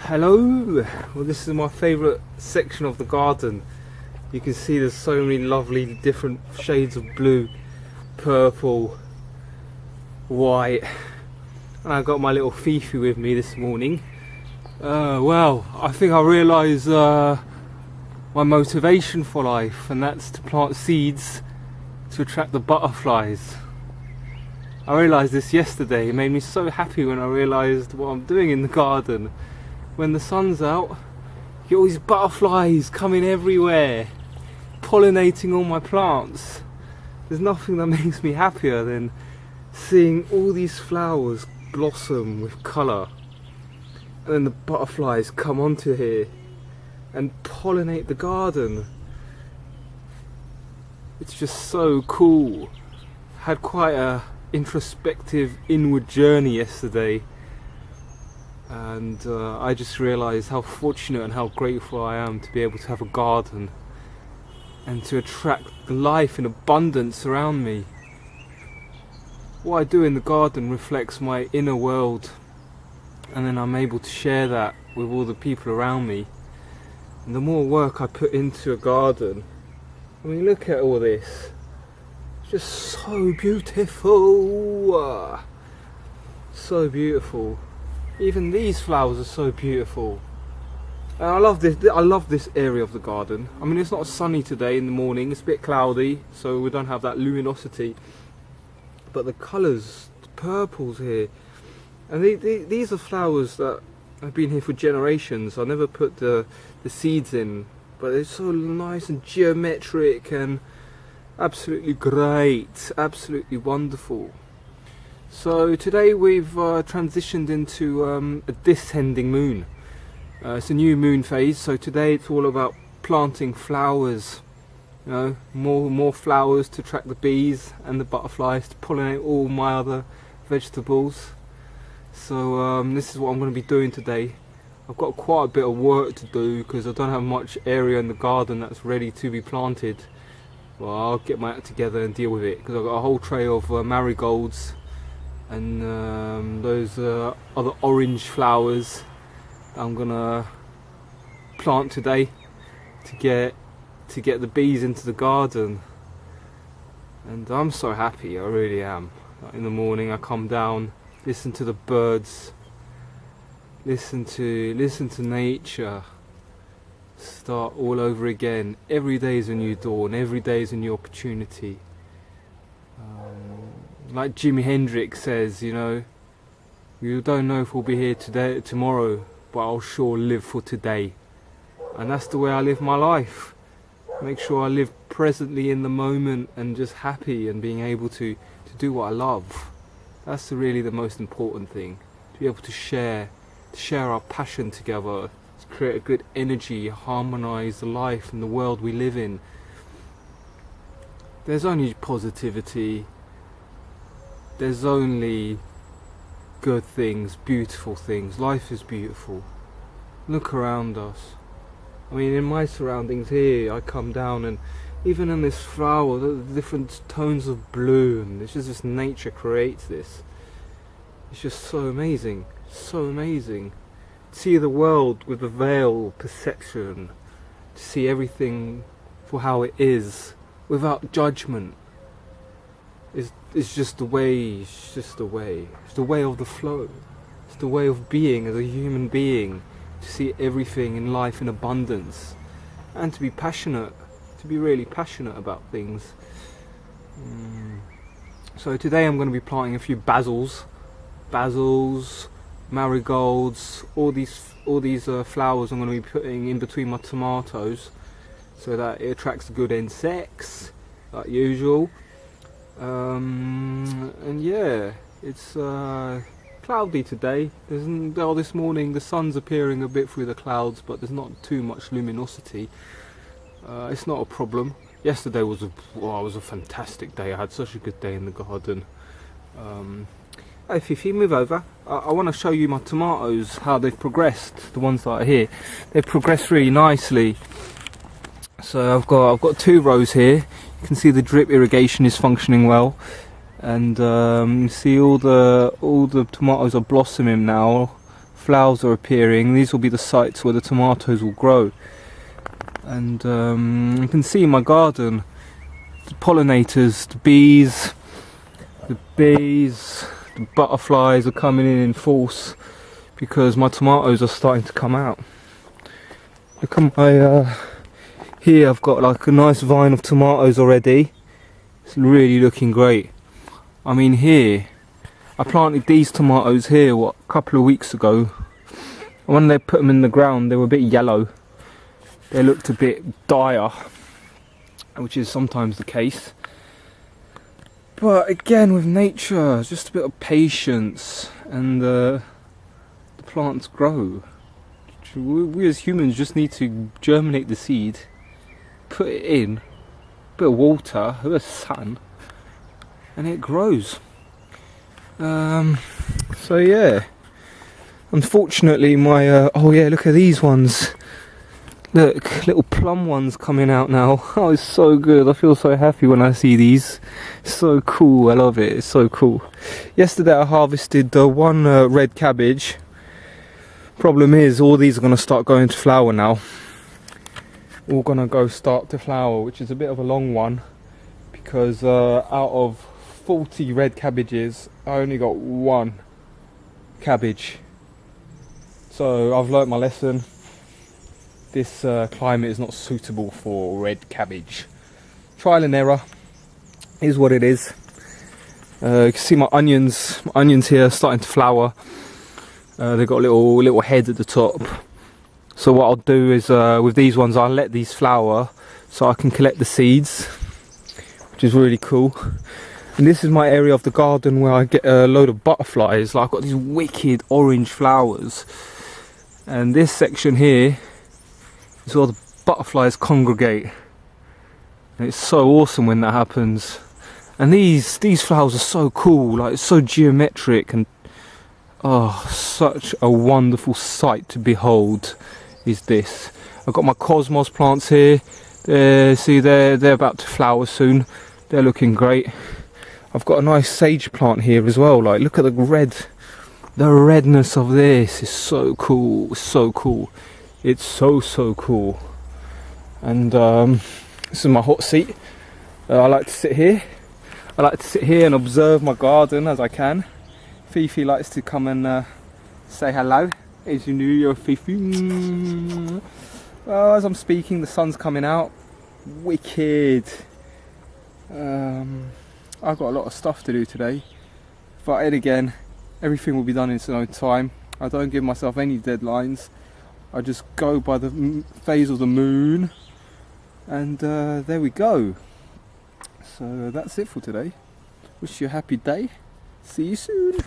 Hello. Well, this is my favourite section of the garden. You can see there's so many lovely different shades of blue, purple, white, and I got my little Fifi with me this morning. Well, I think I realised my motivation for life, and that's to plant seeds to attract the butterflies. I realised this yesterday. It made me so happy when I realised what I'm doing in the garden. When the sun's out, you get all these butterflies coming everywhere, pollinating all my plants. There's nothing that makes me happier than seeing all these flowers blossom with colour, and then the butterflies come onto here and pollinate the garden. It's just so cool. Had quite a introspective inward journey yesterday, and I just realised how fortunate and how grateful I am to be able to have a garden and to attract life in abundance around me. What I do in the garden reflects my inner world, and then I'm able to share that with all the people around me. And the more work I put into a garden, I mean, look at all this. It's just so beautiful. So beautiful. Even these flowers are so beautiful. And I love this area of the garden. I mean, it's not sunny today in the morning. It's a bit cloudy, so we don't have that luminosity. But the colours, the purples here, and these are flowers that have been here for generations. I never put the seeds in, but they're so nice and geometric and absolutely great, absolutely wonderful. So today we've transitioned into a descending moon. It's a new moon phase, so today it's all about planting flowers. You know, more flowers to attract the bees and the butterflies to pollinate all my other vegetables. So this is what I'm going to be doing today. I've got quite a bit of work to do because I don't have much area in the garden that's ready to be planted. Well, I'll get my act together and deal with it, because I've got a whole tray of marigolds and those other orange flowers that I'm gonna plant today to get the bees into the garden. And I'm so happy, I really am. In the morning I come down, listen to the birds, listen to nature, start all over again. Every day is a new dawn, every day is a new opportunity. Like Jimi Hendrix says, you know, you don't know if we'll be here tomorrow, but I'll sure live for today. And that's the way I live my life. Make sure I live presently in the moment and just happy and being able to do what I love. That's really the most important thing. To be able to share our passion together, to create a good energy, harmonise the life and the world we live in. There's only positivity. There's only good things, beautiful things. Life is beautiful. Look around us. I mean, in my surroundings here, I come down and even in this flower, the different tones of blue, and it's just nature creates this. It's just so amazing, so amazing. To see the world with a veil perception, to see everything for how it is, without judgment. It's just the way, it's the way of the flow. It's the way of being as a human being, to see everything in life in abundance, and to be passionate, to be really passionate about things. So today I'm going to be planting a few basils, marigolds, all these flowers I'm going to be putting in between my tomatoes, so that it attracts good insects, like usual. And yeah, it's cloudy today. This morning the sun's appearing a bit through the clouds, but there's not too much luminosity. It's not a problem. Yesterday was a fantastic day. I had such a good day in the garden. Hey Fifi, move over. I want to show you my tomatoes, how they've progressed. The ones that are here, they've progressed really nicely. So I've got 2 rows here. You can see the drip irrigation is functioning well, and you see all the tomatoes are blossoming now, flowers are appearing. These will be the sites where the tomatoes will grow. And you can see in my garden the pollinators, the bees, the butterflies are coming in force because my tomatoes are starting to come out. Look at my here I've got like a nice vine of tomatoes already. It's really looking great. I mean, here I planted these tomatoes here a couple of weeks ago, and when they put them in the ground they were a bit yellow. They looked a bit dire, which is sometimes the case. But again, with nature, just a bit of patience, and the plants grow. We as humans just need to germinate the seed, put it in, a bit of water, a bit of sun, and it grows. So yeah, unfortunately my oh yeah, look at these ones. Look, little plum ones coming out now. Oh, it's so good. I feel so happy when I see these. So cool. I love it. It's so cool. Yesterday I harvested one red cabbage. Problem is, all these are going to start going to flower now. All going to start to flower, which is a bit of a long one, because out of 40 red cabbages I only got one cabbage. So I've learnt my lesson. This climate is not suitable for red cabbage. Trial and error is what it is. You can see my onions here are starting to flower. They've got little heads at the top. So what I'll do is with these ones I'll let these flower so I can collect the seeds, which is really cool. And this is my area of the garden where I get a load of butterflies. Like, I've got these wicked orange flowers, and this section here is where the butterflies congregate, and it's so awesome when that happens. And these flowers are so cool, like it's so geometric, and oh, such a wonderful sight to behold is this. I've got my cosmos plants here. See, they're about to flower soon. They're looking great. I've got a nice sage plant here as well. Like, look at the redness of this is so cool. So cool. It's so cool. And this is my hot seat. I like to sit here. I like to sit here and observe my garden as I can. Fifi likes to come and say hello. As you knew, you're Fifi. Well, as I'm speaking, the sun's coming out. Wicked. I've got a lot of stuff to do today. But then again, everything will be done in its own time. I don't give myself any deadlines. I just go by the phase of the moon, and there we go. So that's it for today. Wish you a happy day. See you soon.